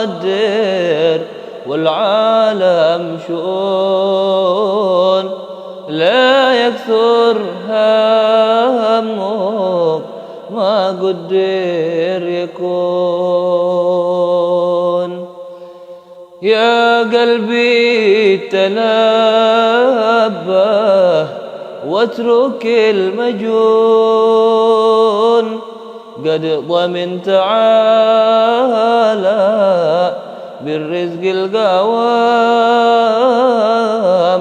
قدر والعالم شؤون لا يكثر همك ما قدر يكون. يا قلبي تنبه واترك المجون قد ضمنت تعالى بالرزق القوام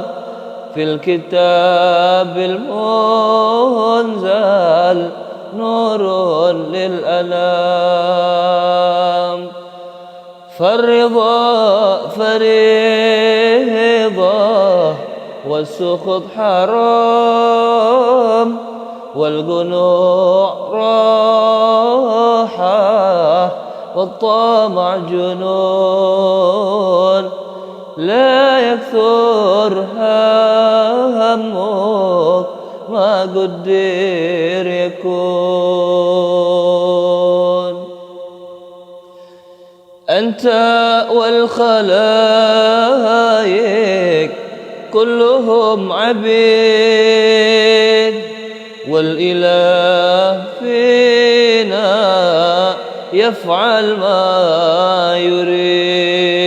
في الكتاب المنزل نور للأنام. فالرضا فريضة والسخط حرام والقنوع راحة والطمع جنون لا يكثر همك ما قدر يكون. أنت والخلائق كلهم عبيد والإله فينا يفعل ما يريد.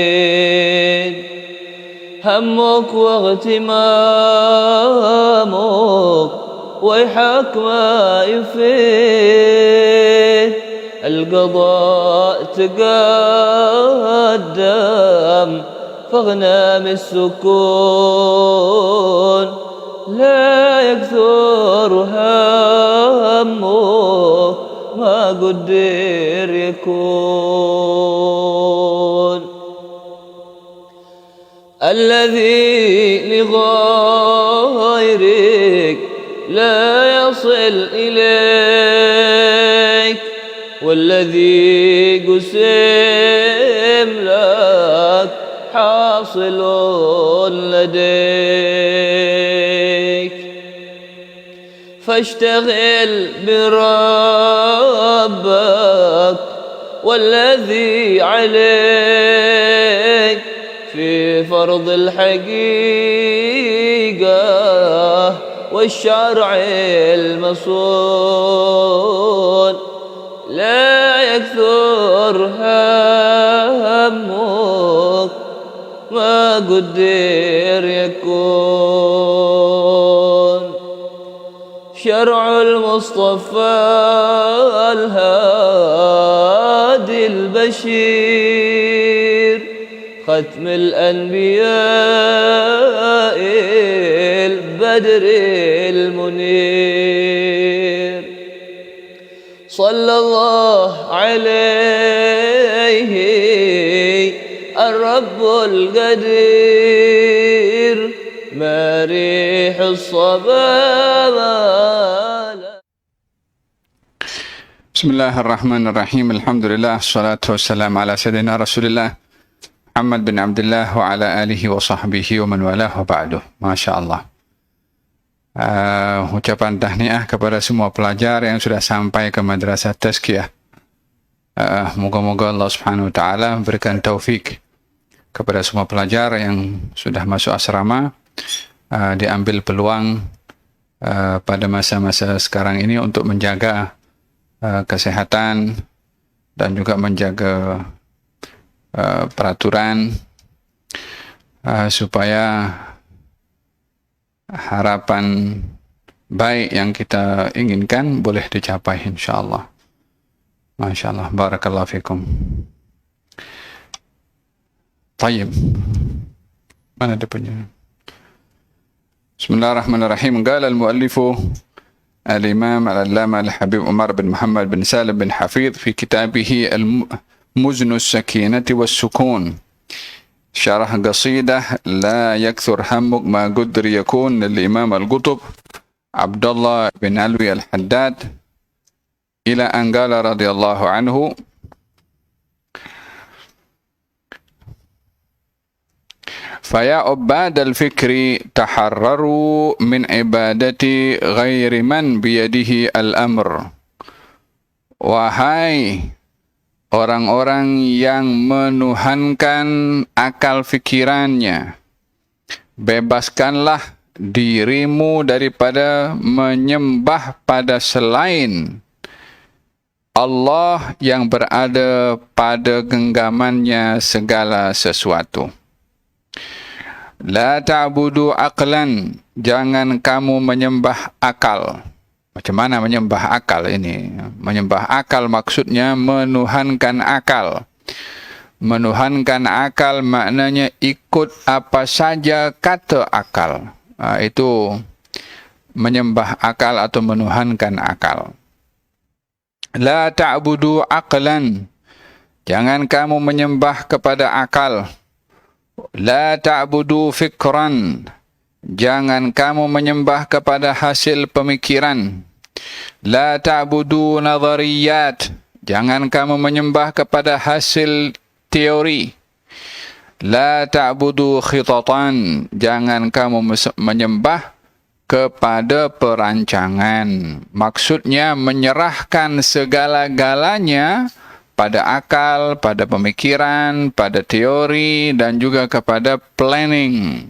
همك واغتمامك ويحك ما يفيد. القضاء تقدم فاغنم السكون لا يكثر همك ما قدر يكون. الذي لغيرك لا يصل إليك والذي قسم لك حاصل لديك. فاشتغل بربك والذي عليك في فرض الحقيقة والشرع المصون لا يكثر همك ما قدر يكون. شرع المصطفى الهادي البشير ختم الأنبياء البدر المنير صلى الله عليه الرب القدير ما ريح الصبا. بسم الله الرحمن الرحيم. الحمد لله الصلاة والسلام على سيدنا رسول الله Muhammad bin Abdullah wa ala alihi wa sahbihi wa man walah wa ba'du. Masya Allah. Ucapan tahniah kepada semua pelajar yang sudah sampai ke Madrasah Tazkiyah. Moga-moga Allah Subhanahu wa taala berikan taufik kepada semua pelajar yang sudah masuk asrama, diambil peluang pada masa-masa sekarang ini untuk menjaga kesehatan dan juga menjaga peraturan supaya harapan baik yang kita inginkan boleh dicapai insyaallah. Masyaallah, barakallahu fikum. Tayyib. Mana dia punya? Bismillahirrahmanirrahim. Qala al-muallifu al-imam al-allama al-habib Umar bin Muhammad bin Salim bin Hafidh fi kitabih مزن السكينة والسكون شرح قصيدة لا يكثر همك ما قدر يكون للإمام القطب عبد الله بن علوي الحداد إلى أن قال رضي الله عنه فيا عباد الفكر تحرروا من عبادة غير من بيده الأمر. Wahai orang-orang yang menuhankan akal fikirannya. Bebaskanlah dirimu daripada menyembah pada selain Allah yang berada pada genggamannya segala sesuatu. La ta'budu aqlan, jangan kamu menyembah akal. Macam mana menyembah akal ini? Menyembah akal maksudnya menuhankan akal. Menuhankan akal maknanya ikut apa saja kata akal. Itu menyembah akal atau menuhankan akal. La ta'budu aqlan, jangan kamu menyembah kepada akal. La ta'budu fikran, jangan kamu menyembah kepada hasil pemikiran. La ta'budu nadhariyat, jangan kamu menyembah kepada hasil teori. La ta'budu khitatan, jangan kamu menyembah kepada perancangan. Maksudnya menyerahkan segala-galanya pada akal, pada pemikiran, pada teori dan juga kepada planning.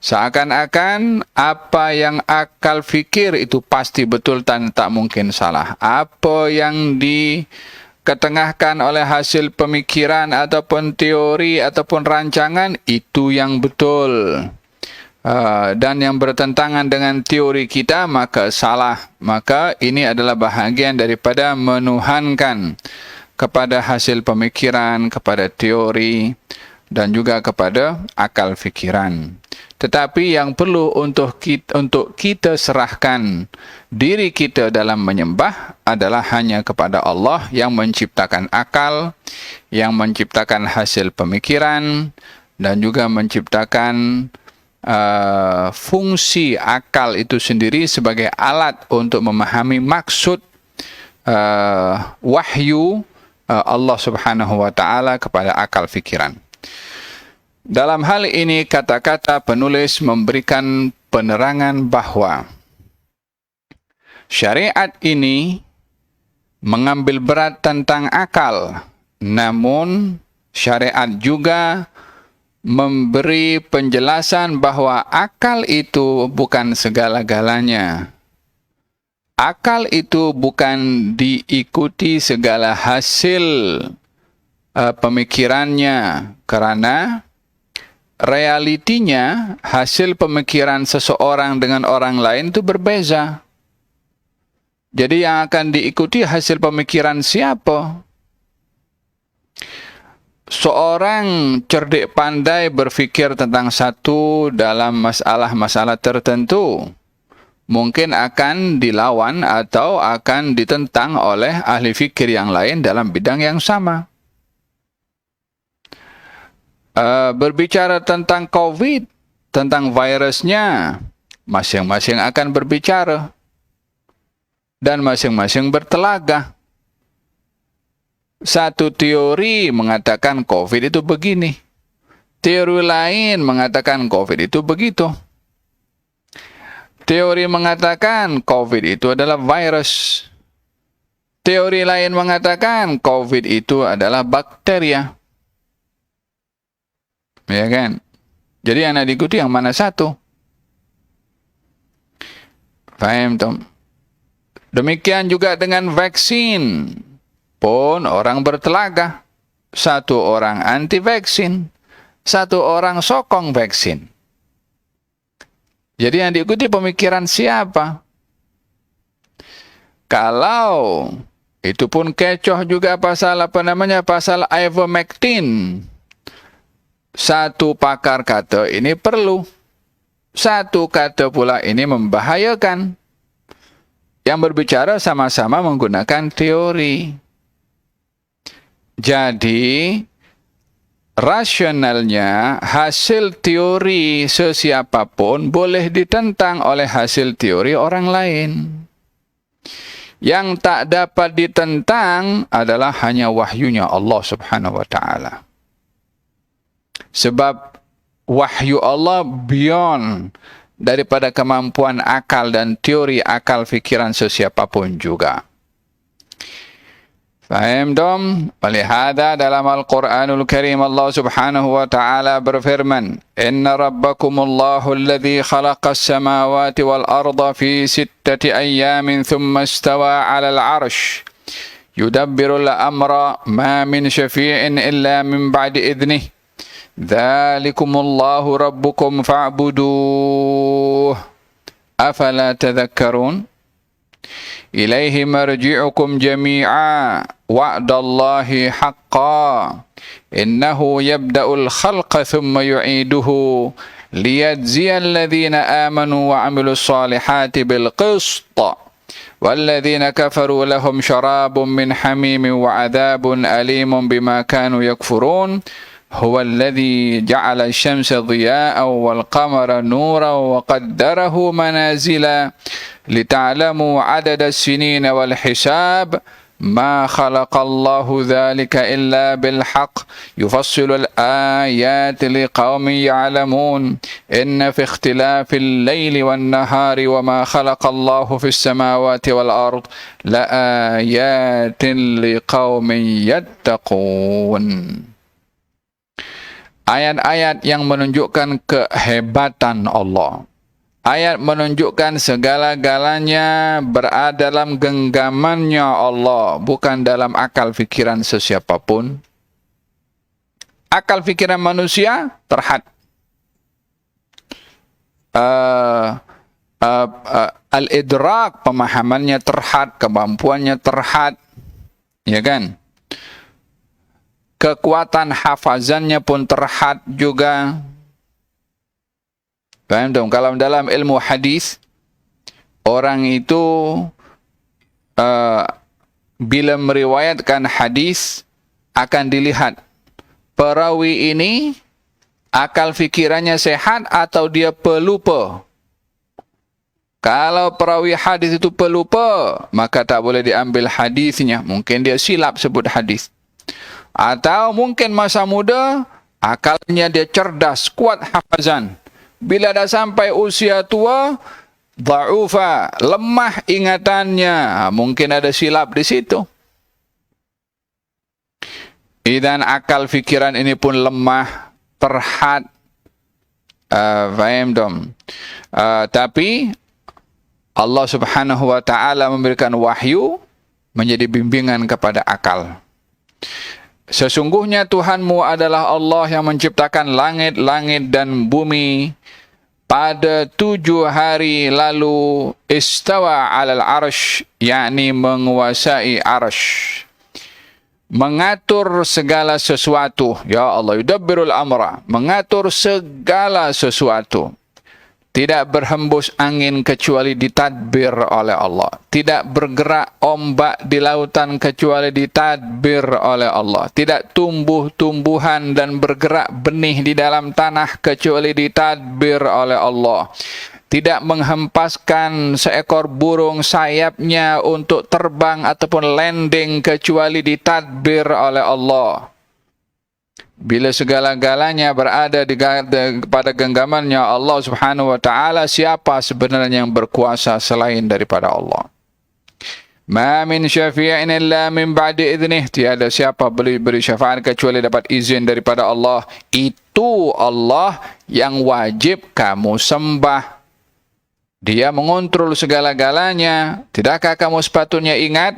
Seakan-akan apa yang akal fikir itu pasti betul dan tak mungkin salah. Apa yang diketengahkan oleh hasil pemikiran ataupun teori ataupun rancangan itu yang betul. Dan yang bertentangan dengan teori kita maka salah. Maka ini adalah bahagian daripada menuhankan kepada hasil pemikiran, kepada teori dan juga kepada akal fikiran. Tetapi yang perlu untuk kita serahkan diri kita dalam menyembah adalah hanya kepada Allah yang menciptakan akal, yang menciptakan hasil pemikiran dan juga menciptakan fungsi akal itu sendiri sebagai alat untuk memahami maksud wahyu Allah Subhanahu wa taala kepada akal fikiran. Dalam hal ini kata-kata penulis memberikan penerangan bahwa syariat ini mengambil berat tentang akal, namun syariat juga memberi penjelasan bahwa akal itu bukan segala-galanya. Akal itu bukan diikuti segala hasil pemikirannya, karena realitinya hasil pemikiran seseorang dengan orang lain itu berbeza. Jadi yang akan diikuti hasil pemikiran siapa? Seorang cerdik pandai berfikir tentang satu dalam masalah-masalah tertentu mungkin akan dilawan atau akan ditentang oleh ahli fikir yang lain dalam bidang yang sama. Berbicara tentang COVID, tentang virusnya, masing-masing akan berbicara dan masing-masing bertelaga. Satu teori mengatakan COVID itu begini, teori lain mengatakan COVID itu begitu. Teori mengatakan COVID itu adalah virus. Teori lain mengatakan COVID itu adalah bakteria. Ya kan? Jadi yang diikuti yang mana satu? Faham, Tom? Demikian juga dengan vaksin. Pun orang bertelaga. Satu orang anti vaksin, satu orang sokong vaksin. Jadi yang diikuti pemikiran siapa? Kalau itu pun kecoh juga pasal pasal ivermectin. Satu pakar kata ini perlu, satu kata pula ini membahayakan. Yang berbicara sama-sama menggunakan teori. Jadi, rasionalnya hasil teori sesiapapun boleh ditentang oleh hasil teori orang lain. Yang tak dapat ditentang adalah hanya wahyunya Allah Subhanahu wa taala. Sebab wahyu Allah beyond daripada kemampuan akal dan teori akal fikiran sesiapapun juga. Faham dom? Walihada dalam Al-Quranul Karim Allah subhanahu wa ta'ala berfirman, Inna rabbakumullahu alladhi khalaqas samawati wal arda fi 6 ayyamin thumma istawa 'alal 'arsh. Yudabbirul amra ma min syafi'in illa min ba'di idnih. Dzalikumullahu rabbukum fa'buduh. Afala tadhakkarun? إليه مرجعكم جميعا وعد الله حقا إنه يبدأ الخلق ثم يعيده ليجزي الذين آمنوا وعملوا الصالحات بالقسط والذين كفروا لهم شراب من حميم وعذاب أليم بما كانوا يكفرون هو الذي جعل الشمس ضياء والقمر نورا وقدره منازل لتعلموا عدد السنين والحساب ما خلق الله ذلك إلا بالحق يفصل الآيات لقوم يعلمون إن في اختلاف الليل والنهار وما خلق الله في السماوات والأرض لآيات لقوم يتقون. Ayat-ayat yang menunjukkan kehebatan Allah. Ayat menunjukkan segala-galanya berada dalam genggamannya Allah, bukan dalam akal fikiran sesiapapun. Akal fikiran manusia terhad. Al-idrak, pemahamannya terhad, kemampuannya terhad, ya kan? Kekuatan hafazannya pun terhad juga. Paham dong? Kalau dalam ilmu hadis, orang itu bila meriwayatkan hadis akan dilihat perawi ini akal fikirannya sehat atau dia pelupa. Kalau perawi hadis itu pelupa, maka tak boleh diambil hadisnya. Mungkin dia silap sebut hadis. Atau mungkin masa muda, akalnya dia cerdas, kuat hafazan. Bila dah sampai usia tua, dha'ufa, lemah ingatannya. Mungkin ada silap di situ. Idan akal fikiran ini pun lemah, terhad. Faham dong? Tapi Allah subhanahu wa ta'ala memberikan wahyu menjadi bimbingan kepada akal. Sesungguhnya Tuhanmu adalah Allah yang menciptakan langit-langit dan bumi pada 7 hari lalu istawa 'alal 'arsy, yakni menguasai arsy, mengatur segala sesuatu. Ya Allah, yudabbirul amra, mengatur segala sesuatu. Tidak berhembus angin kecuali ditadbir oleh Allah. Tidak bergerak ombak di lautan kecuali ditadbir oleh Allah. Tidak tumbuh tumbuhan dan bergerak benih di dalam tanah kecuali ditadbir oleh Allah. Tidak menghempaskan seekor burung sayapnya untuk terbang ataupun landing kecuali ditadbir oleh Allah. Bila segala-galanya berada pada genggamannya Allah subhanahu wa ta'ala, siapa sebenarnya yang berkuasa selain daripada Allah? Ma min syafi'in illa min ba'di idnih. Tiada siapa beri syafaat kecuali dapat izin daripada Allah. Itu Allah yang wajib kamu sembah. Dia mengontrol segala-galanya. Tidakkah kamu sepatutnya ingat?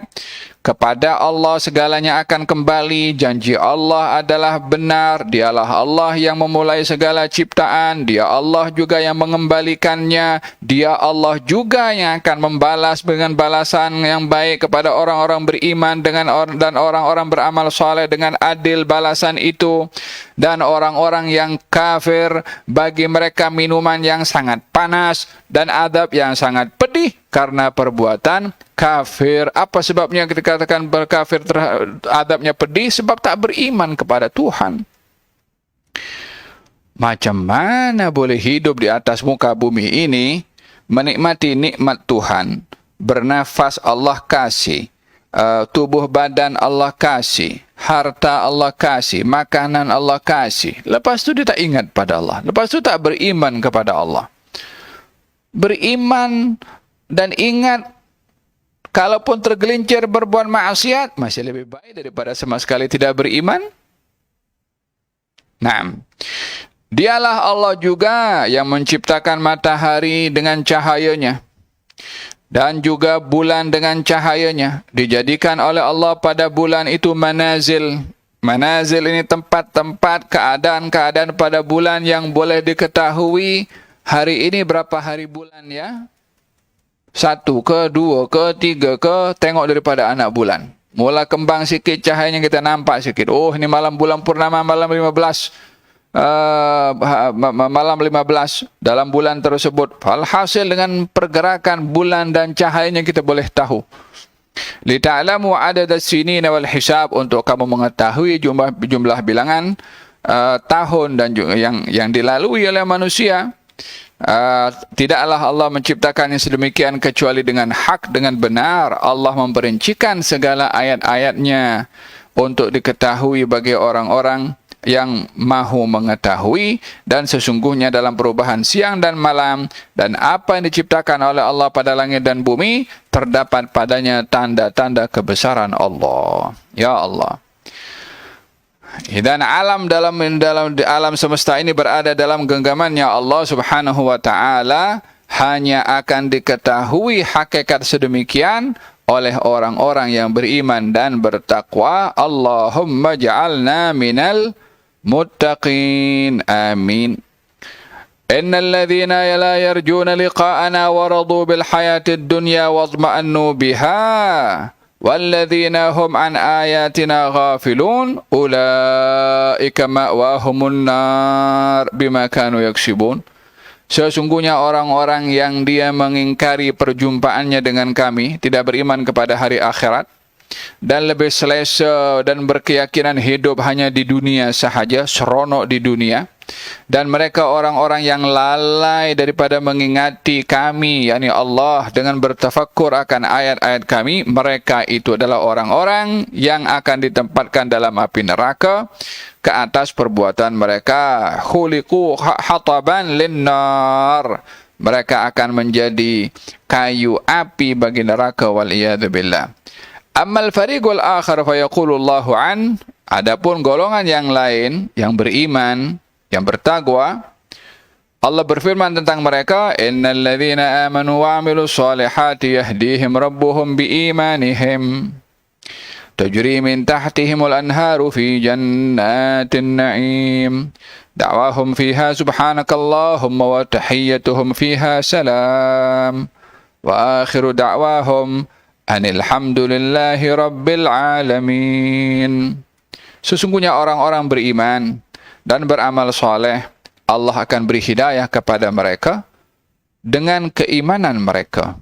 Kepada Allah segalanya akan kembali. Janji Allah adalah benar. Dialah Allah yang memulai segala ciptaan. Dia Allah juga yang mengembalikannya. Dia Allah juga yang akan membalas dengan balasan yang baik kepada orang-orang beriman dan orang-orang beramal soleh dengan adil balasan itu. Dan orang-orang yang kafir, bagi mereka minuman yang sangat panas dan adab yang sangat pedih karena perbuatan kafir. Apa sebabnya kita katakan berkafir adabnya pedih? Sebab tak beriman kepada Tuhan. Macam mana boleh hidup di atas muka bumi ini, menikmati nikmat Tuhan, bernafas Allah kasih, tubuh badan Allah kasih, harta Allah kasih, makanan Allah kasih. Lepas tu dia tak ingat pada Allah. Lepas tu tak beriman kepada Allah. Beriman dan ingat kalaupun tergelincir berbuat maksiat, masih lebih baik daripada sama sekali tidak beriman. Naam. Dialah Allah juga yang menciptakan matahari dengan cahayanya dan juga bulan dengan cahayanya. Dijadikan oleh Allah pada bulan itu manazil. Manazil ini tempat-tempat, keadaan-keadaan pada bulan yang boleh diketahui hari ini berapa hari bulan ya. 1 ke, 2 ke, 3 ke, tengok daripada anak bulan. Mula kembang sikit cahayanya kita nampak sikit. Oh, ini malam bulan purnama, malam 15. Malam 15 dalam bulan tersebut. Alhasil dengan pergerakan bulan dan cahayanya kita boleh tahu. Lita'lamu adadas sinina wal hisab, untuk kamu mengetahui jumlah bilangan tahun dan yang dilalui oleh manusia. Tidaklah Allah menciptakan yang sedemikian kecuali dengan hak, dengan benar. Allah memperincikan segala ayat-ayatnya untuk diketahui bagi orang-orang yang mahu mengetahui. Dan sesungguhnya dalam perubahan siang dan malam dan apa yang diciptakan oleh Allah pada langit dan bumi, terdapat padanya tanda-tanda kebesaran Allah. Ya Allah. Dan dalam alam semesta ini berada dalam genggamannya Allah Subhanahu wa taala. Hanya akan diketahui hakikat sedemikian oleh orang-orang yang beriman dan bertakwa. Allahumma ja'alna minal muttaqin. Amin. Innal ladzina la yarjuna liqa'ana wa radu bil hayatid dunya wadma'annu biha walladzina hum an ayatina ghafilun ulaika ma'wahumun nar bima kanu yaksibun. Sesungguhnya orang-orang yang dia mengingkari perjumpaannya dengan kami, tidak beriman kepada hari akhirat, dan lebih selesa dan berkeyakinan hidup hanya di dunia sahaja, seronok di dunia. Dan mereka orang-orang yang lalai daripada mengingati kami, yakni Allah, dengan bertafakkur akan ayat-ayat kami. Mereka itu adalah orang-orang yang akan ditempatkan dalam api neraka ke atas perbuatan mereka. Khuliqu hataban linnar. Mereka akan menjadi kayu api bagi neraka, wal iyad billah. Ammal fariqul akhar fa yaqulu Allahu an. Adapun golongan yang lain yang beriman, yang bertakwa, Allah berfirman tentang mereka, innal ladzina amanu wa 'amilus solihati yahdihim rabbuhum biimanihim tajri min tahtihimul anharu fi jannatin na'im da'wahum fiha subhanakallahumma wa tahiyyatuhum fiha salam wa akhiru da'wahum anilhamdulillahi rabbil alamin. Sesungguhnya orang-orang beriman dan beramal soleh, Allah akan beri hidayah kepada mereka dengan keimanan mereka.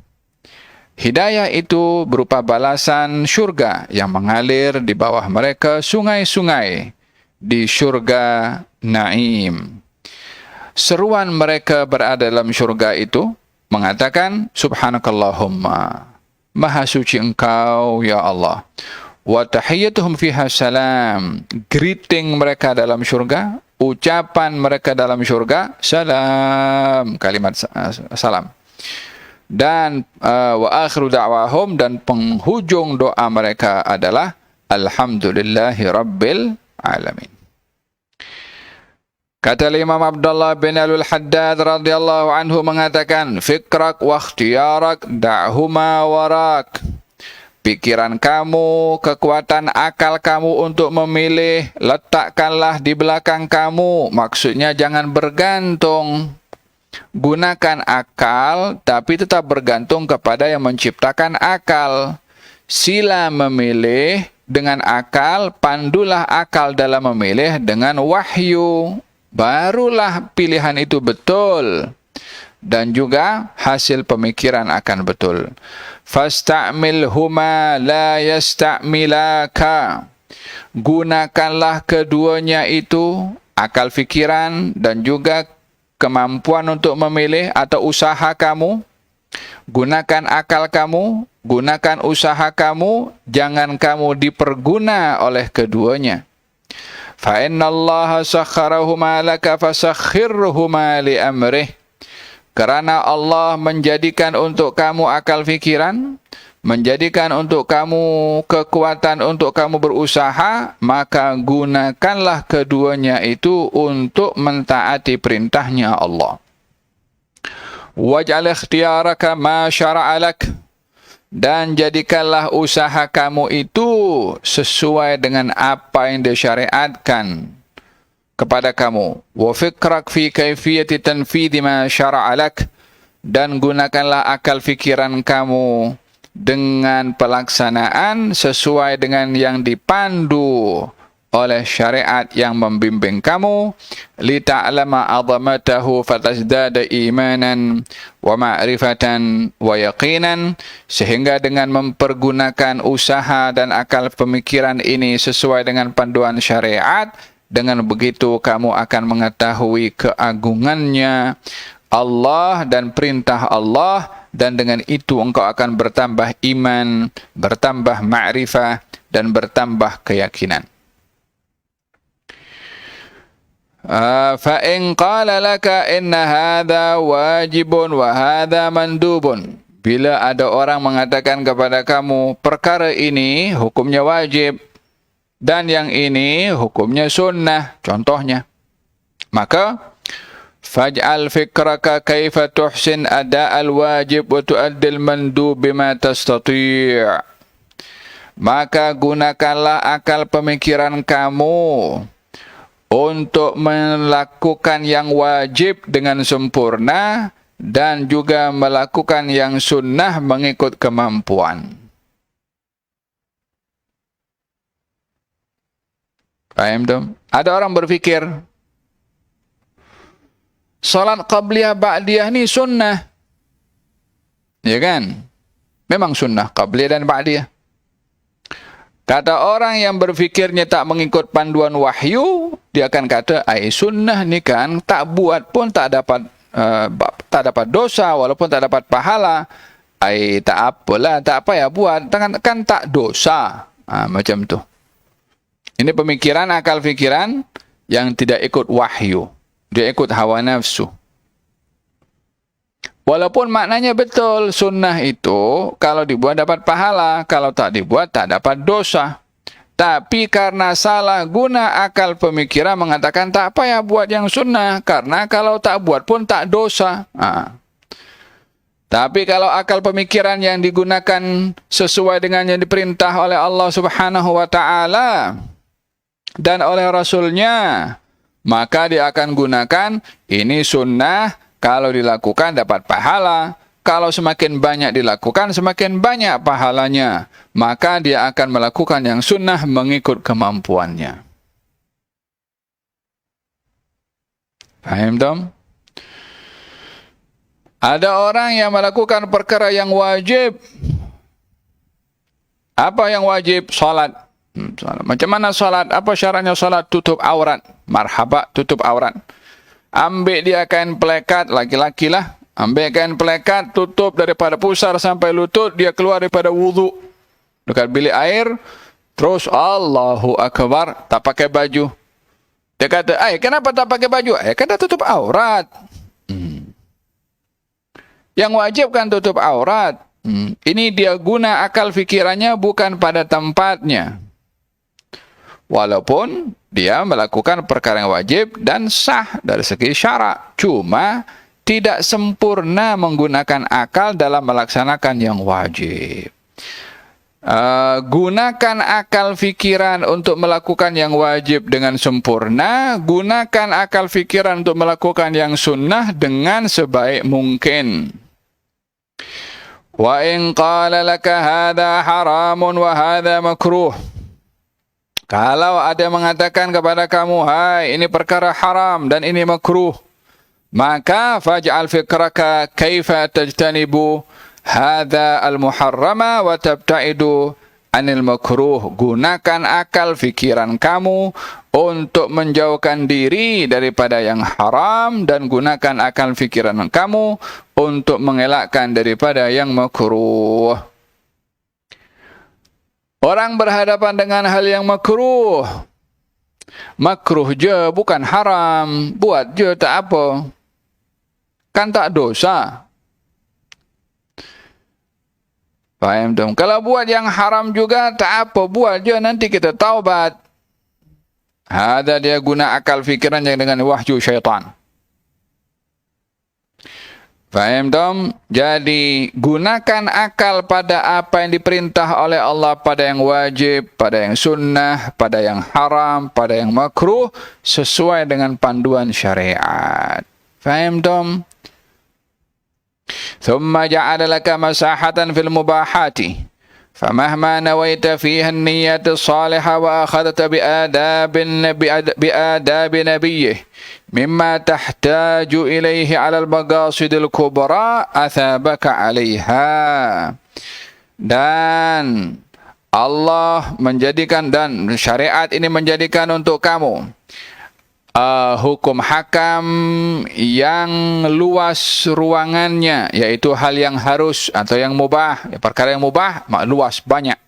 Hidayah itu berupa balasan syurga yang mengalir di bawah mereka, sungai-sungai di syurga Naim. Seruan mereka berada dalam syurga itu mengatakan, subhanakallahumma, maha suci engkau ya Allah. Wa tahiyyatuhum fiha salam. Greeting mereka dalam syurga, ucapan mereka dalam syurga, salam, kalimat salam. Dan wa akhiru da'wahum, dan penghujung doa mereka adalah alhamdulillahi rabbil alamin. Kata Imam Abdullah bin Al-Haddad radhiyallahu anhu mengatakan, fikrak wa ikhtiyarak da'huma warak. Pikiran kamu, kekuatan akal kamu untuk memilih, letakkanlah di belakang kamu. Maksudnya jangan bergantung. Gunakan akal, tapi tetap bergantung kepada yang menciptakan akal. Sila memilih dengan akal, pandulah akal dalam memilih dengan wahyu. Barulah pilihan itu betul. Dan juga hasil pemikiran akan betul. Fasta'milhuma la yasta'milaka. Gunakanlah keduanya itu, akal fikiran dan juga kemampuan untuk memilih atau usaha kamu. Gunakan akal kamu, gunakan usaha kamu, jangan kamu diperguna oleh keduanya. Fa innallaha sakharahuma laka fasakhirhuma li amrih. Karena Allah menjadikan untuk kamu akal fikiran, menjadikan untuk kamu kekuatan untuk kamu berusaha, maka gunakanlah keduanya itu untuk mentaati perintahnya Allah. Waj'al ikhtiyaraka ma syara'a lak, dan jadikanlah usaha kamu itu sesuai dengan apa yang disyariatkan kepada kamu. Wa fikrak fi kaifiyati tanfidhi ma syara'a lak, dan gunakanlah akal fikiran kamu dengan pelaksanaan sesuai dengan yang dipandu oleh syariat yang membimbing kamu. Lita'lama 'azamatahu fatazdada imanan wa ma'rifatan wa yaqinan, sehingga dengan mempergunakan usaha dan akal pemikiran ini sesuai dengan panduan syariat, dengan begitu kamu akan mengetahui keagungannya Allah dan perintah Allah, dan dengan itu engkau akan bertambah iman, bertambah ma'rifah, dan bertambah keyakinan. فَإِنْ قَالَ لَكَ إِنَّ هَذَا وَاجِبٌ وَهَذَا مَنْدُوبٌ, bila ada orang mengatakan kepada kamu perkara ini hukumnya wajib dan yang ini hukumnya sunnah, contohnya, maka faj'al fikraka kaifa tuhsin ada'al wajib wa tu'addil mandub bima tastati', maka gunakanlah akal pemikiran kamu untuk melakukan yang wajib dengan sempurna dan juga melakukan yang sunnah mengikut kemampuan. Paham tak? Ada orang berfikir salat qabliyah ba'diyah ni sunnah. Ya kan? Memang sunnah qabliyah dan ba'diyah. Kata orang yang berfikirnya tak mengikut panduan wahyu, dia akan kata, sunnah ni kan tak buat pun tak dapat dosa, walaupun tak dapat pahala. Tak apalah, tak payah buat, kan tak dosa. Macam tu. Ini pemikiran, akal fikiran yang tidak ikut wahyu. Dia ikut hawa nafsu. Walaupun maknanya betul, sunnah itu kalau dibuat dapat pahala, kalau tak dibuat tak dapat dosa. Tapi karena salah guna akal pemikiran mengatakan tak payah buat yang sunnah, karena kalau tak buat pun tak dosa. Tapi kalau akal pemikiran yang digunakan sesuai dengan yang diperintah oleh Allah Subhanahu wa Ta'ala dan oleh Rasulnya, maka dia akan gunakan ini sunnah. Kalau dilakukan dapat pahala. Kalau semakin banyak dilakukan, semakin banyak pahalanya. Maka dia akan melakukan yang sunnah mengikut kemampuannya. Faham tak? Ada orang yang melakukan perkara yang wajib. Apa yang wajib? Salat. Macam mana salat? Apa syaratnya salat? Tutup aurat. Marhaba, tutup aurat. Ambil dia kain pelekat, laki-laki lah. Ambil kain pelekat, tutup daripada pusar sampai lutut, dia keluar daripada wudhu. Dekat bilik air, terus Allahu Akbar, tak pakai baju. Dia kata, kenapa tak pakai baju? Kan dah tutup aurat. Yang wajib kan tutup aurat. Ini dia guna akal fikirannya bukan pada tempatnya. Walaupun dia melakukan perkara yang wajib dan sah dari segi syarak, cuma tidak sempurna menggunakan akal dalam melaksanakan yang wajib. Gunakan akal fikiran untuk melakukan yang wajib dengan sempurna, gunakan akal fikiran untuk melakukan yang sunnah dengan sebaik mungkin. Wa in qala laka hadha haramun wa hadha makruh, kalau ada yang mengatakan kepada kamu, ini perkara haram dan ini makruh, maka faj'al fikraka kaifa tajtanibu hadha al-muharrama wa tabta'idu anil makruh. Gunakan akal fikiran kamu untuk menjauhkan diri daripada yang haram, dan gunakan akal fikiran kamu untuk mengelakkan daripada yang makruh. Orang berhadapan dengan hal yang makruh. Makruh je, bukan haram. Buat je, tak apa. Kan tak dosa. Faham tu? Kalau buat yang haram juga, tak apa, buat je, nanti kita taubat. Ada dia guna akal fikiran yang dengan wahyu syaitan. Faham tu? Jadi, gunakan akal pada apa yang diperintah oleh Allah, pada yang wajib, pada yang sunnah, pada yang haram, pada yang makruh, sesuai dengan panduan syariat. Faham tu? ثم جعل لك مساحة في المباحات فمهما نويت فيها النية الصالحة وأخذت بآداب نبيه مما تحتاج إليه على المقاصد الكبرى أثابك عليها. Dan Allah menjadikan, dan syariat ini menjadikan untuk kamu hukum hakam yang luas ruangannya, yaitu hal yang harus atau yang mubah. Perkara yang mubah luas, banyak.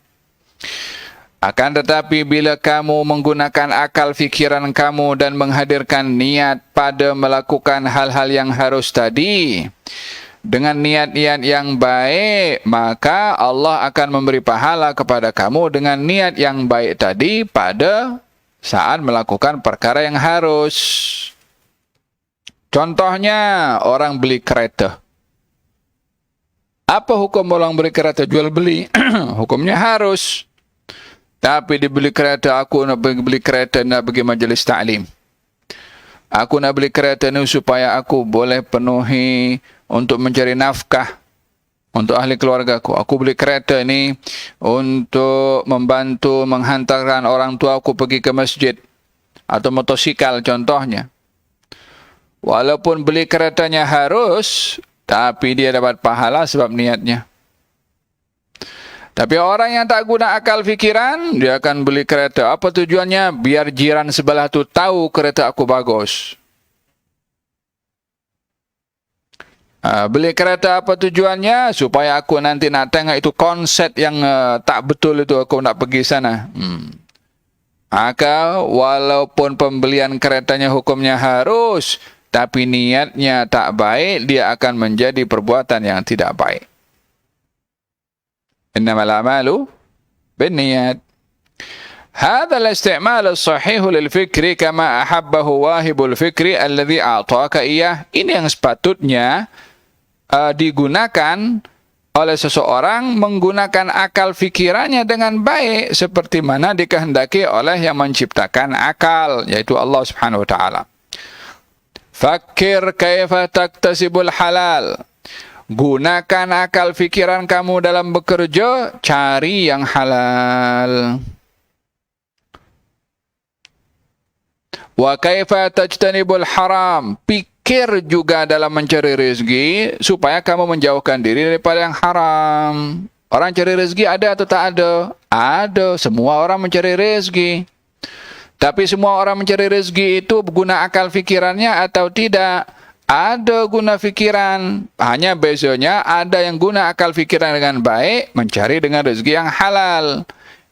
Akan tetapi bila kamu menggunakan akal fikiran kamu dan menghadirkan niat pada melakukan hal-hal yang harus tadi dengan niat-niat yang baik, maka Allah akan memberi pahala kepada kamu dengan niat yang baik tadi pada saat melakukan perkara yang harus. Contohnya, orang beli kereta. Apa hukum orang beli kereta? Jual beli. Hukumnya harus. Tapi dibeli kereta, aku nak beli kereta, nak pergi majlis ta'lim. Aku nak beli kereta ni supaya aku boleh penuhi untuk mencari nafkah untuk ahli keluarga aku. Aku beli kereta ni untuk membantu menghantarkan orang tua aku pergi ke masjid. Atau motosikal contohnya. Walaupun beli keretanya harus, tapi dia dapat pahala sebab niatnya. Tapi orang yang tak guna akal fikiran, dia akan beli kereta. Apa tujuannya? Biar jiran sebelah tu tahu kereta aku bagus. Beli kereta apa tujuannya? Supaya aku nanti nak tengok itu konsep yang tak betul itu, aku nak pergi sana. Maka walaupun pembelian keretanya hukumnya harus, tapi niatnya tak baik, dia akan menjadi perbuatan yang tidak baik. Innamal a'malu binniyat. هذا الاستعمال الصحيح للفكر كما أحبه واهب الفكر الذي أعطاك إياه. Ini yang sepatutnya digunakan oleh seseorang, menggunakan akal fikirannya dengan baik seperti mana dikehendaki oleh yang menciptakan akal, yaitu Allah Subhanahu wa taala. Fakir kaifa taktasibul halal. Gunakan akal fikiran kamu dalam bekerja, cari yang halal. Wa kaifa tajtanibul haram. Pikir juga dalam mencari rezeki supaya kamu menjauhkan diri daripada yang haram. Orang cari rezeki ada atau tak ada? Ada. Semua orang mencari rezeki. Tapi semua orang mencari rezeki itu guna akal fikirannya atau tidak? Ada guna fikiran. Hanya bezanya ada yang guna akal fikiran dengan baik, mencari dengan rezeki yang halal.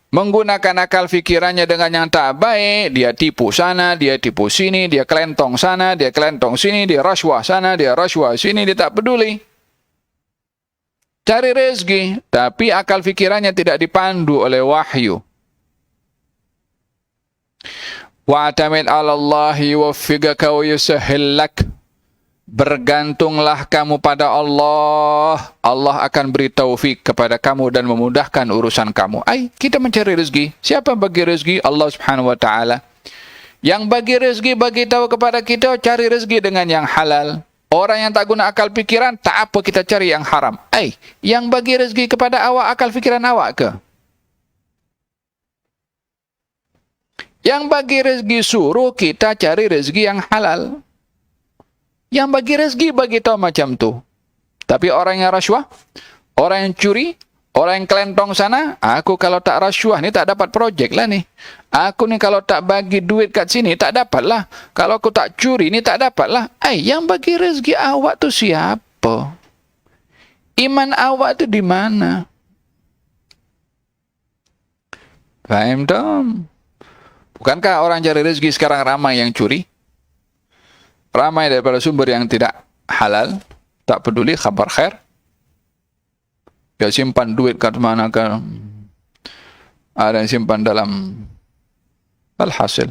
Menggunakan akal fikirannya dengan yang tak baik, dia tipu sana, dia tipu sini, dia kelentong sana, dia kelentong sini, dia rasuah sana, dia rasuah sini, dia tak peduli. Cari rezeki, tapi akal fikirannya tidak dipandu oleh wahyu. Wa'tamid 'ala Allahi yuwaffiqaka wa yusahhil lak. Bergantunglah kamu pada Allah. Allah akan beri taufik kepada kamu dan memudahkan urusan kamu. Kita mencari rezeki. Siapa bagi rezeki? Allah Subhanahu wa taala. Yang bagi rezeki bagi tahu kepada kita, cari rezeki dengan yang halal. Orang yang tak guna akal fikiran, tak apa kita cari yang haram. Yang bagi rezeki kepada awak, akal fikiran awak ke? Yang bagi rezeki suruh kita cari rezeki yang halal. Yang bagi rezeki bagi tahu macam tu. Tapi orang yang rasuah, orang yang curi, orang yang kelentong sana, aku kalau tak rasuah ni tak dapat projek lah ni. Aku ni kalau tak bagi duit kat sini tak dapat lah. Kalau aku tak curi ni tak dapat lah. Yang bagi rezeki awak tu siapa? Iman awak tu di mana? Faham tak? Bukankah orang cari rezeki sekarang ramai yang curi? Ramai daripada sumber yang tidak halal, tak peduli khabar khair. Dia simpan duit kat mana kan? Ada yang simpan dalam alhasil.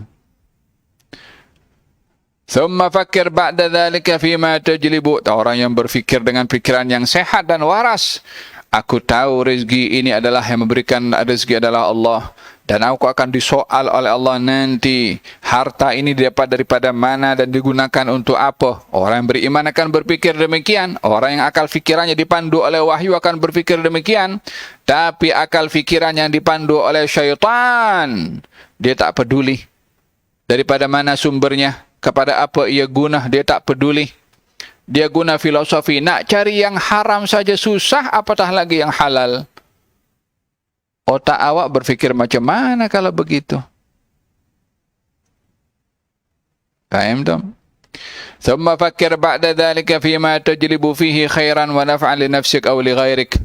Thumma fakir ba'da dhalika fima tajlibu. Orang yang berfikir dengan pikiran yang sehat dan waras. Aku tahu rezeki ini adalah yang memberikan rezeki adalah Allah. Dan aku akan disoal oleh Allah nanti. Harta ini dapat daripada mana dan digunakan untuk apa? Orang yang beriman akan berfikir demikian. Orang yang akal fikirannya dipandu oleh wahyu akan berfikir demikian. Tapi akal fikiran yang dipandu oleh syaitan, dia tak peduli. Daripada mana sumbernya, kepada apa ia guna, dia tak peduli. Dia guna filosofi. Nak cari yang haram saja susah, apatah lagi yang halal. Otak awak berfikir macam mana kalau begitu? Faham tak? Thumma fakir ba'da dhalika fima tajlibu fihi khairan wa naf'an li nafsik aw li ghairik.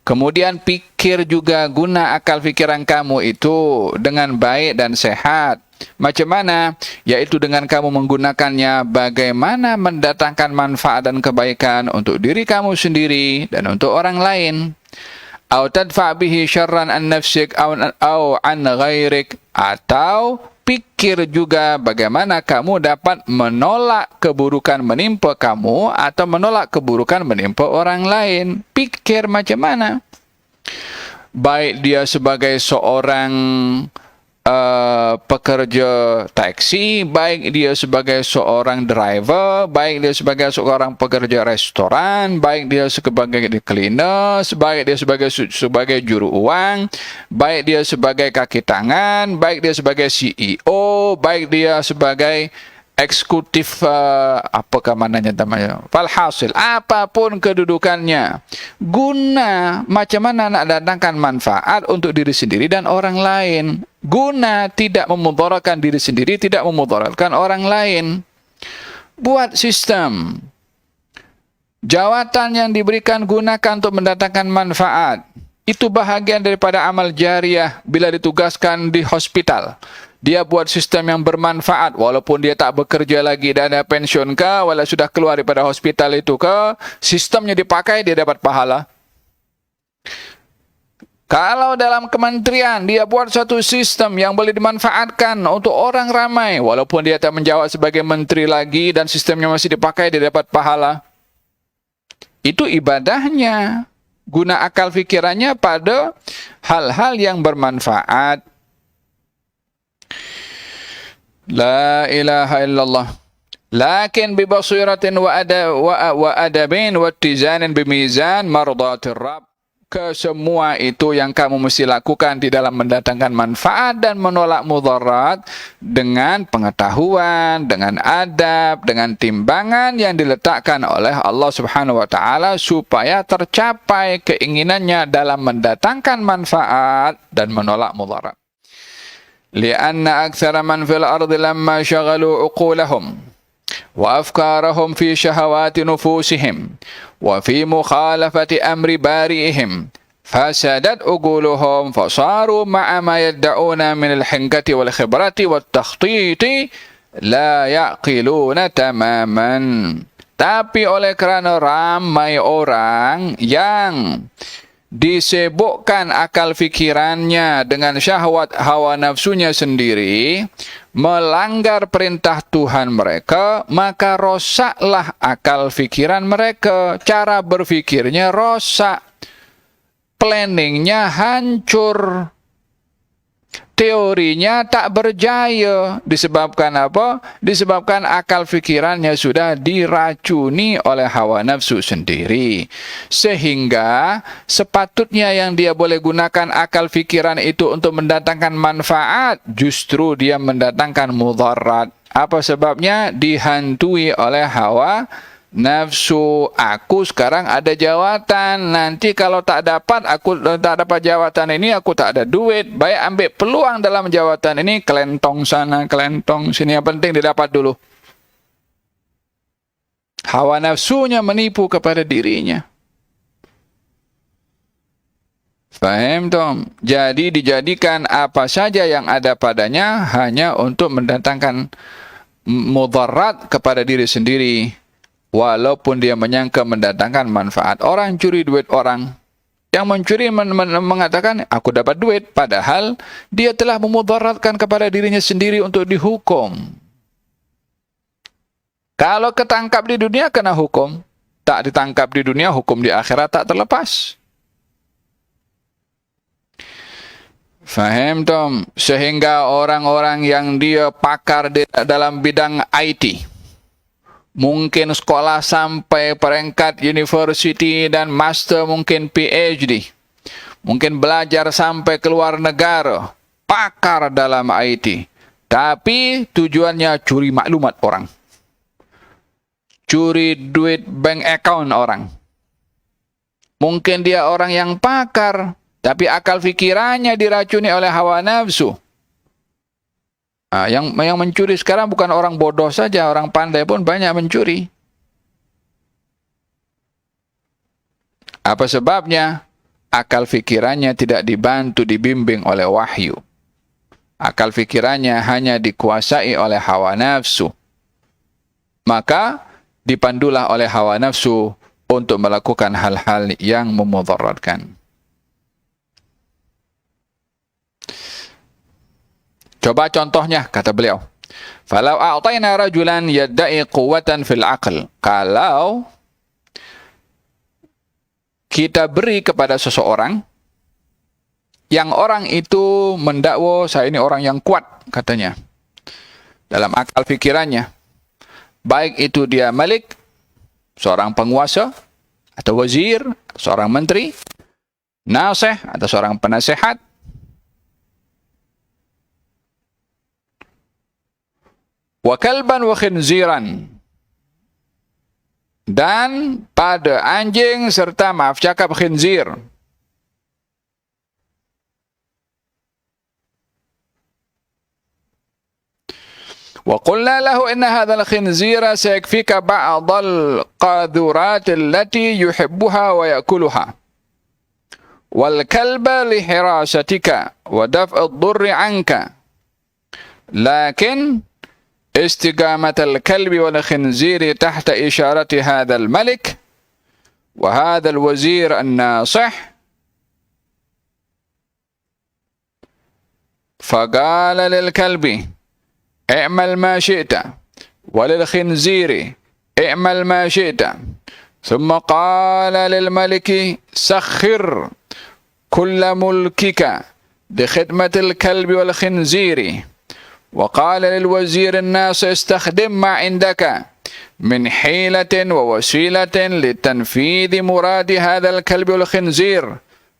Kemudian pikir juga, guna akal fikiran kamu itu dengan baik dan sehat. Macam mana? Yaitu dengan kamu menggunakannya bagaimana mendatangkan manfaat dan kebaikan untuk diri kamu sendiri dan untuk orang lain. Atau tadfa' bihi syarran an nafsik atau an ghairik. Atau pikir juga bagaimana kamu dapat menolak keburukan menimpa kamu atau menolak keburukan menimpa orang lain. Pikir macam mana? Baik dia sebagai seorang pekerja taksi, baik dia sebagai seorang driver, baik dia sebagai seorang pekerja restoran, baik dia sebagai cleaner, baik dia sebagai juru uang, baik dia sebagai kaki tangan, baik dia sebagai CEO, baik dia sebagai eksekutif, apakah mananya namanya, falhasil, apapun kedudukannya, guna macam mana nak datangkan manfaat untuk diri sendiri dan orang lain, guna tidak memudaratkan diri sendiri, tidak memudaratkan orang lain. Buat sistem jawatan yang diberikan gunakan untuk mendatangkan manfaat. Itu bahagian daripada amal jariah. Bila ditugaskan di hospital, dia buat sistem yang bermanfaat, walaupun dia tak bekerja lagi dan ada pensiun ke, walau sudah keluar daripada hospital itu ke, sistemnya dipakai, dia dapat pahala. Kalau dalam kementerian, dia buat satu sistem yang boleh dimanfaatkan untuk orang ramai, walaupun dia tak menjawab sebagai menteri lagi dan sistemnya masih dipakai, dia dapat pahala. Itu ibadahnya. Guna akal fikirannya pada hal-hal yang bermanfaat. La ilaha illallah. Lakin bibasiratin wa adabin wa tizanin bimizan mardatir Rabb. Kesemua itu yang kamu mesti lakukan di dalam mendatangkan manfaat dan menolak mudarat dengan pengetahuan, dengan adab, dengan timbangan yang diletakkan oleh Allah Subhanahu wa taala supaya tercapai keinginannya dalam mendatangkan manfaat dan menolak mudarat. Lianna aktsara man fil ardi lamma syaghalu uqulahum وأفكارهم في شهوات نفوسهم وفي مخالفة أمر بارئهم فسدت عقولهم فصاروا مع ما يدعون من الحنكة والخبرة والتخطيط لا يعقلون تماما. Tapi oleh kerana ramai orang yang disibukkan akal fikirannya dengan syahwat hawa nafsunya sendiri, melanggar perintah Tuhan mereka, maka rosaklah akal fikiran mereka. Cara berfikirnya rosak, planningnya hancur, teorinya tak berjaya. Disebabkan apa? Disebabkan akal fikirannya sudah diracuni oleh hawa nafsu sendiri. Sehingga sepatutnya yang dia boleh gunakan akal fikiran itu untuk mendatangkan manfaat, justru dia mendatangkan mudarat. Apa sebabnya? Dihantui oleh hawa nafsu. Aku sekarang ada jawatan, nanti kalau tak dapat jawatan ini, aku tak ada duit. Baik ambil peluang dalam jawatan ini, kelentong sana, kelentong sini, yang penting didapat dulu. Hawa nafsunya menipu kepada dirinya. Faham dong? Jadi dijadikan apa saja yang ada padanya hanya untuk mendatangkan mudarat kepada diri sendiri, walaupun dia menyangka mendatangkan manfaat. Orang curi duit orang, Yang mencuri mengatakan, aku dapat duit, padahal dia telah memudaratkan kepada dirinya sendiri untuk dihukum. Kalau ketangkap di dunia, kena hukum. Tak ditangkap di dunia, hukum di akhirat tak terlepas. Faham tom? Sehingga orang-orang yang dia pakar dalam bidang IT, mungkin sekolah sampai peringkat university dan master, mungkin PhD, mungkin belajar sampai keluar negara, pakar dalam IT, tapi tujuannya curi maklumat orang, curi duit bank account orang. Mungkin dia orang yang pakar, tapi akal fikirannya diracuni oleh hawa nafsu. Yang mencuri sekarang bukan orang bodoh saja, orang pandai pun banyak mencuri. Apa sebabnya? Akal fikirannya tidak dibantu, dibimbing oleh wahyu. Akal fikirannya hanya dikuasai oleh hawa nafsu. Maka dipandulah oleh hawa nafsu untuk melakukan hal-hal yang memudaratkan. Coba contohnya, kata beliau. Falau a'tayna rajulan yadda'i quwwatan fil aql. Kalau kita beri kepada seseorang yang orang itu mendakwa saya ini orang yang kuat, katanya, dalam akal fikirannya, baik itu dia malik, seorang penguasa, atau wazir, seorang menteri, nasih, atau seorang penasehat, wa kalban wa khinziran, dan pada anjing serta maaf cakap khinzir. Wa qulna lahu inna hadha al-khinzira sayakfika ba'd al-qadhurat allati yuhibbuha wa ya'kuluha. Wal kalba li hirasatika wa daf'a ad-durri 'anka. Lakin استقامة الكلب والخنزير تحت إشارة هذا الملك وهذا الوزير الناصح. فقال للكلب اعمل ما شئت وللخنزير اعمل ما شئت، ثم قال للملك سخر كل ملكك لخدمة الكلب والخنزير، وقال للوزير الناصح استخدم ما عندك من حيلة ووسيلة لتنفيذ مراد هذا الكلب والخنزير.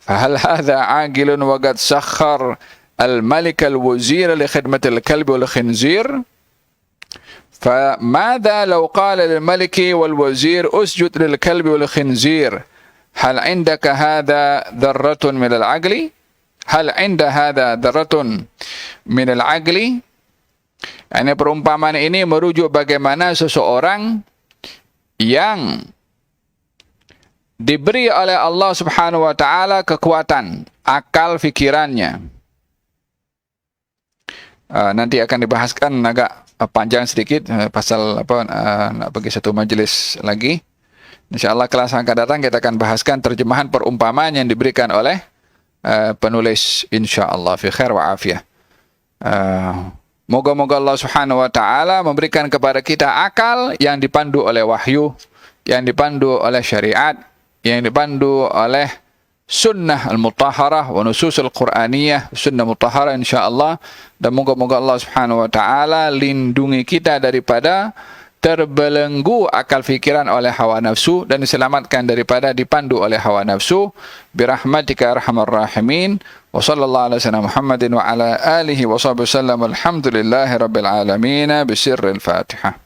فهل هذا عاقل وقد سخر الملك الوزير لخدمة الكلب والخنزير؟ فماذا لو قال للملك والوزير اسجد للكلب والخنزير؟ هل عندك هذا ذرة من العقل؟ هل عند هذا ذرة من العقل؟ Ini perumpamaan ini merujuk bagaimana seseorang yang diberi oleh Allah Subhanahu wa taala kekuatan akal fikirannya. Nanti akan dibahaskan agak panjang sedikit pasal apa nak bagi satu majelis lagi. Insyaallah kelas akan datang kita akan bahaskan terjemahan perumpamaan yang diberikan oleh penulis, insyaallah fi khair wa afiyah. Moga-moga Allah Subhanahu wa taala memberikan kepada kita akal yang dipandu oleh wahyu, yang dipandu oleh syariat, yang dipandu oleh sunnah al-mutahharah wa nusus al-Qur'aniyah, sunnah mutahharah insyaallah. Dan moga-moga Allah Subhanahu wa taala lindungi kita daripada terbelenggu akal fikiran oleh hawa nafsu dan diselamatkan daripada dipandu oleh hawa nafsu birahmatika arhamar rahimin. Wa sallallahu ala sayyidina Muhammadin wa ala alihi wa sahbihi wasallam. Alhamdulillahi rabbil alamin bisirril Fatihah.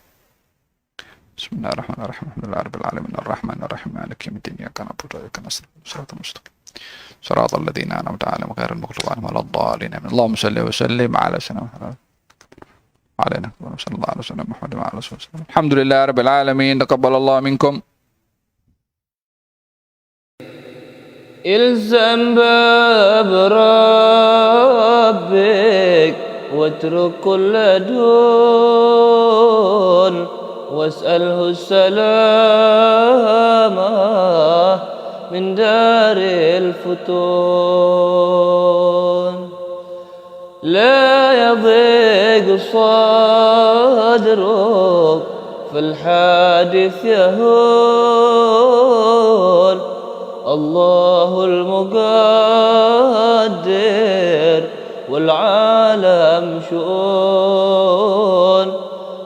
Bismillahirrahmanirrahim. Alhamdulillahi rabbil alamin arrahmanir rahim maliki yaumiddin iyyaka na'budu wa iyyaka nasta'in shiratal mustaqim shiratal ladzina an'amta 'alaihim ghairil maghdubi 'alaihim waladdallin. Allahumma shalli wa sallim ala sayyidina Muhammad علينا صلى الله عليه وسلم محمد وعلى اله وصحبه. الحمد لله رب العالمين. تقبل الله منكم. الزم باب ربك واترك كل دون واسأله السلامة من دار الفتون لا يضيق صدرك في الحادث يهون الله المقدر والعالم شؤون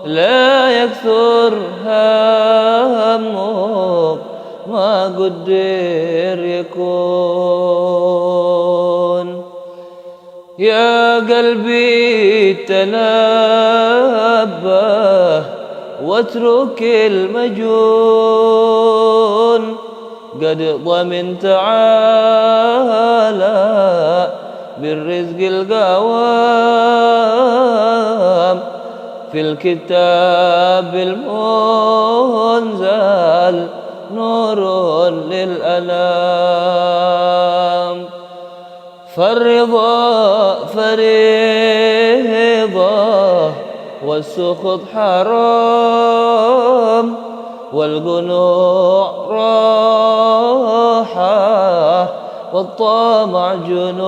لا يكثر همك ما قدر يكون يا قلبي تنبه واترك المجون قد ضمنت تعالى بالرزق القوام في الكتاب المنزل نور للأنام فالرضا فريضة والسخط حرام والقنوع راحة والطمع جنون